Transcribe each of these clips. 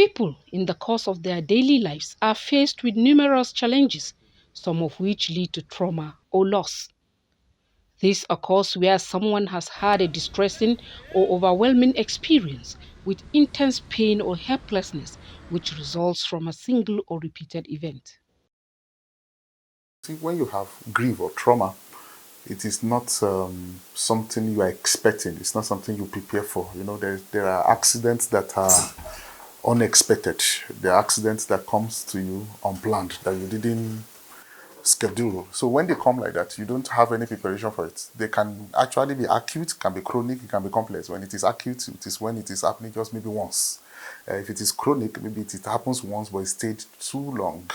People in the course of their daily lives are faced with numerous challenges, some of which lead to trauma or loss. This occurs where someone has had a distressing or overwhelming experience with intense pain or helplessness which results from a single or repeated event. See, when you have grief or trauma, it is not something you are expecting. It's not something you prepare for. You know, there are accidents that are unexpected. There are accidents that comes to you unplanned that you didn't schedule. So when they come like that, you don't have any preparation for it. They can actually be acute, can be chronic, it can be complex. When it is acute, it is when it is happening just maybe once. If it is chronic, maybe it happens once, but it stayed too long.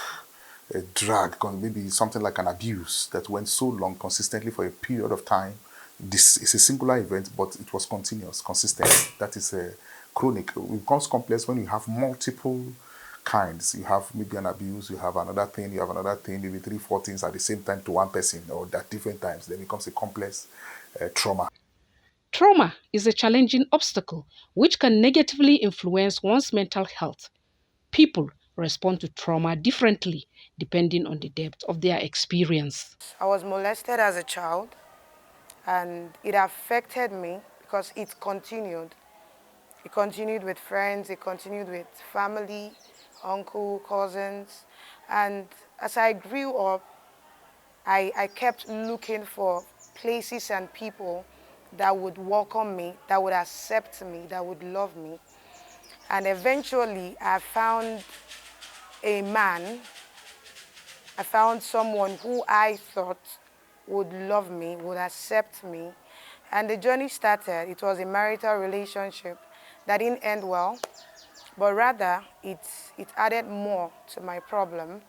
A drag, maybe something like an abuse that went so long consistently for a period of time. This is a singular event, but it was continuous, consistent. That is a chronic. It becomes complex when you have multiple kinds. You have maybe an abuse, you have another thing, you have another thing, maybe three, four things at the same time to one person or at different times. Then it becomes a complex trauma. Trauma is a challenging obstacle which can negatively influence one's mental health. People respond to trauma differently depending on the depth of their experience. I was molested as a child, and it affected me because it continued. It continued with friends, it continued with family, uncle, cousins. And as I grew up, I kept looking for places and people that would welcome me, that would accept me, that would love me. And eventually, a man, I found someone who I thought would love me, would accept me. And the journey started. It was a marital relationship that didn't end well, but rather it added more to my problem.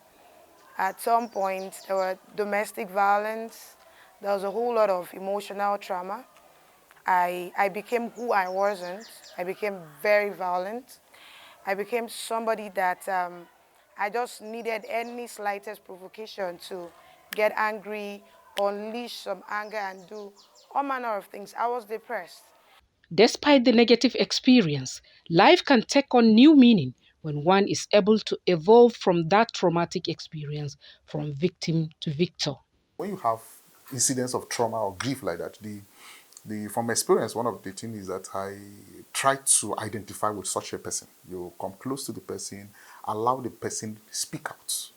At some point, there were domestic violence. There was a whole lot of emotional trauma. I became who I wasn't. I became very violent. I became somebody that I just needed any slightest provocation to get angry, unleash some anger, and do all manner of things. I was depressed. Despite the negative experience, life can take on new meaning when one is able to evolve from that traumatic experience from victim to victor. When you have incidents of trauma or grief like that, the from experience, one of the things is that I try to identify with such a person. You come close to the person, allow the person speak out,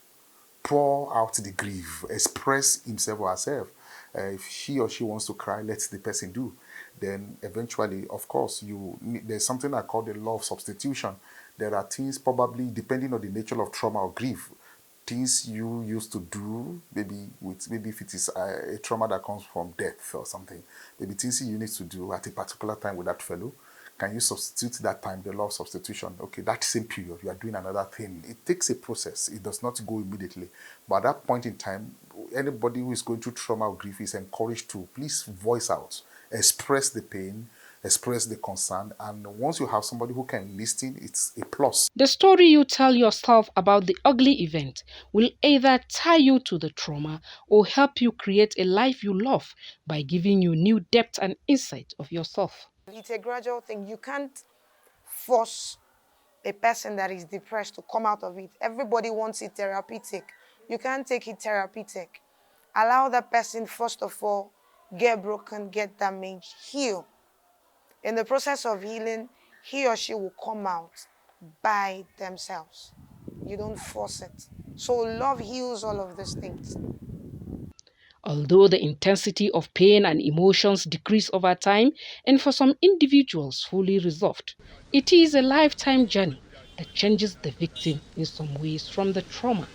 pour out the grief, express himself or herself. If he or she wants to cry, let the person do. Then eventually, of course, there's something I call the law of substitution. There are things probably depending on the nature of trauma or grief, things you used to do, maybe if it is a trauma that comes from death or something, maybe things you need to do at a particular time with that fellow. Can you substitute that time, the law of substitution? Okay, that same period, you are doing another thing. It takes a process. It does not go immediately. But at that point in time, anybody who is going through trauma or grief is encouraged to please voice out, express the pain, express the concern. And once you have somebody who can listen, it's a plus. The story you tell yourself about the ugly event will either tie you to the trauma or help you create a life you love by giving you new depth and insight of yourself. It's a gradual thing. You can't force a person that is depressed to come out of it. Everybody wants it therapeutic. You can't take it therapeutic. Allow that person, first of all, get broken, get damaged, heal. In the process of healing, he or she will come out by themselves. You don't force it. So love heals all of these things. Although the intensity of pain and emotions decrease over time and for some individuals fully resolved, it is a lifetime journey that changes the victim in some ways from the trauma.